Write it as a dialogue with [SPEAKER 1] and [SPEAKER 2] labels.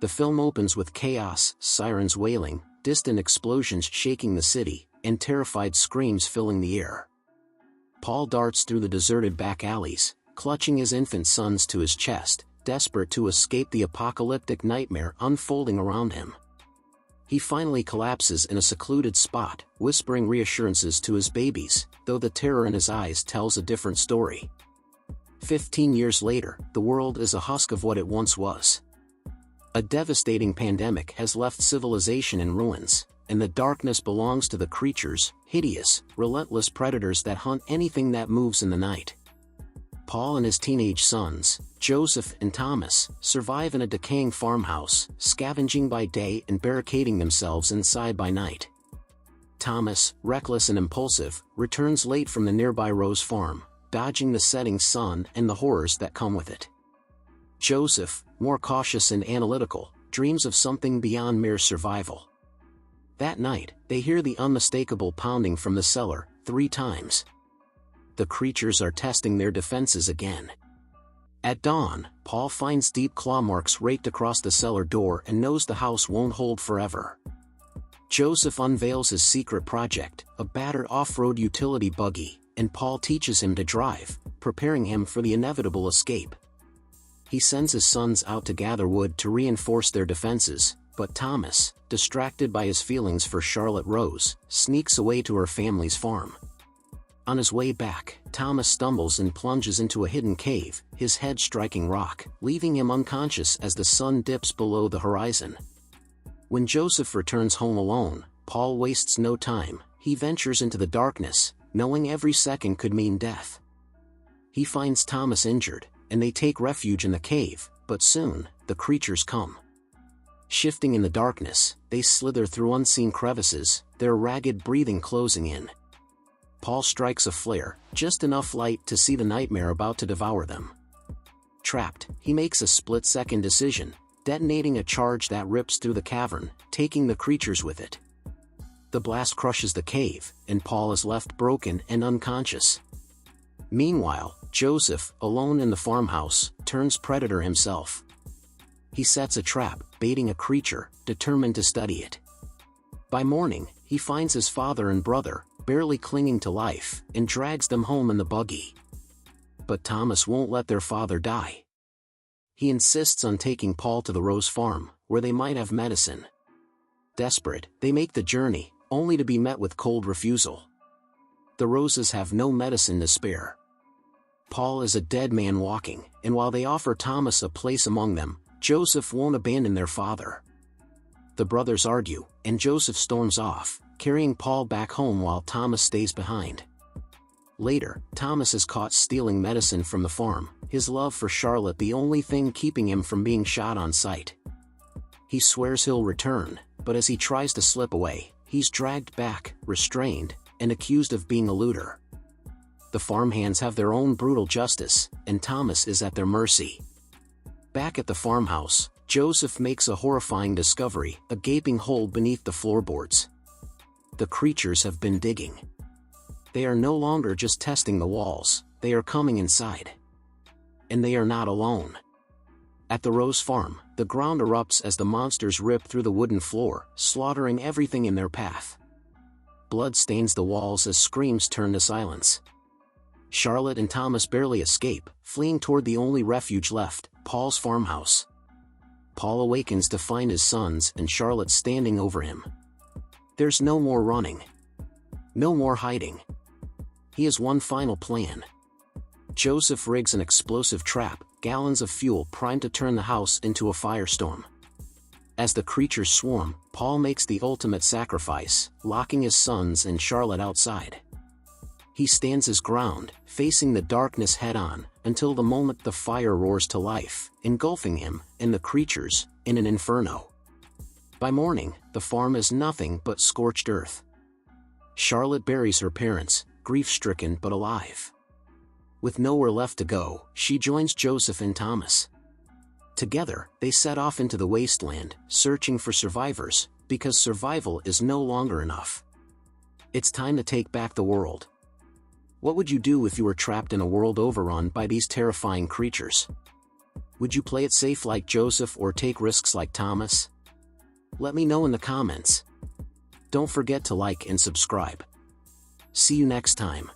[SPEAKER 1] The film opens with chaos, sirens wailing, distant explosions shaking the city, and terrified screams filling the air. Paul darts through the deserted back alleys, clutching his infant sons to his chest, desperate to escape the apocalyptic nightmare unfolding around him. He finally collapses in a secluded spot, whispering reassurances to his babies, though the terror in his eyes tells a different story. 15 years later, the world is a husk of what it once was. A devastating pandemic has left civilization in ruins, and the darkness belongs to the creatures, hideous, relentless predators that hunt anything that moves in the night. Paul and his teenage sons, Joseph and Thomas, survive in a decaying farmhouse, scavenging by day and barricading themselves inside by night. Thomas, reckless and impulsive, returns late from the nearby Rose farm, dodging the setting sun and the horrors that come with it. Joseph, more cautious and analytical, dreams of something beyond mere survival. That night, they hear the unmistakable pounding from the cellar, 3 times. The creatures are testing their defenses again. At dawn, Paul finds deep claw marks raked across the cellar door and knows the house won't hold forever. Joseph unveils his secret project, a battered off-road utility buggy, and Paul teaches him to drive, preparing him for the inevitable escape. He sends his sons out to gather wood to reinforce their defenses, but Thomas, distracted by his feelings for Charlotte Rose, sneaks away to her family's farm. On his way back, Thomas stumbles and plunges into a hidden cave, his head striking rock, leaving him unconscious as the sun dips below the horizon. When Joseph returns home alone, Paul wastes no time. He ventures into the darkness, knowing every second could mean death. He finds Thomas injured, and they take refuge in the cave, but soon, the creatures come. Shifting in the darkness, they slither through unseen crevices, their ragged breathing closing in. Paul strikes a flare, just enough light to see the nightmare about to devour them. Trapped, he makes a split-second decision, detonating a charge that rips through the cavern, taking the creatures with it. The blast crushes the cave, and Paul is left broken and unconscious. Meanwhile, Joseph, alone in the farmhouse, turns predator himself. He sets a trap, baiting a creature, determined to study it. By morning, he finds his father and brother, barely clinging to life, and drags them home in the buggy. But Thomas won't let their father die. He insists on taking Paul to the Rose farm, where they might have medicine. Desperate, they make the journey, only to be met with cold refusal. The Roses have no medicine to spare. Paul is a dead man walking, and while they offer Thomas a place among them, Joseph won't abandon their father. The brothers argue, and Joseph storms off, carrying Paul back home while Thomas stays behind. Later, Thomas is caught stealing medicine from the farm, his love for Charlotte the only thing keeping him from being shot on sight. He swears he'll return, but as he tries to slip away, he's dragged back, restrained, and accused of being a looter. The farmhands have their own brutal justice, and Thomas is at their mercy. Back at the farmhouse, Joseph makes a horrifying discovery, a gaping hole beneath the floorboards. The creatures have been digging. They are no longer just testing the walls, they are coming inside. And they are not alone. At the Rose farm, the ground erupts as the monsters rip through the wooden floor, slaughtering everything in their path. Blood stains the walls as screams turn to silence. Charlotte and Thomas barely escape, fleeing toward the only refuge left, Paul's farmhouse. Paul awakens to find his sons and Charlotte standing over him. There's no more running. No more hiding. He has one final plan. Joseph rigs an explosive trap, gallons of fuel primed to turn the house into a firestorm. As the creatures swarm, Paul makes the ultimate sacrifice, locking his sons and Charlotte outside. He stands his ground, facing the darkness head-on, until the moment the fire roars to life, engulfing him, and the creatures, in an inferno. By morning, the farm is nothing but scorched earth. Charlotte buries her parents, grief-stricken but alive. With nowhere left to go, she joins Joseph and Thomas. Together, they set off into the wasteland, searching for survivors, because survival is no longer enough. It's time to take back the world. What would you do if you were trapped in a world overrun by these terrifying creatures? Would you play it safe like Joseph or take risks like Thomas? Let me know in the comments. Don't forget to like and subscribe. See you next time.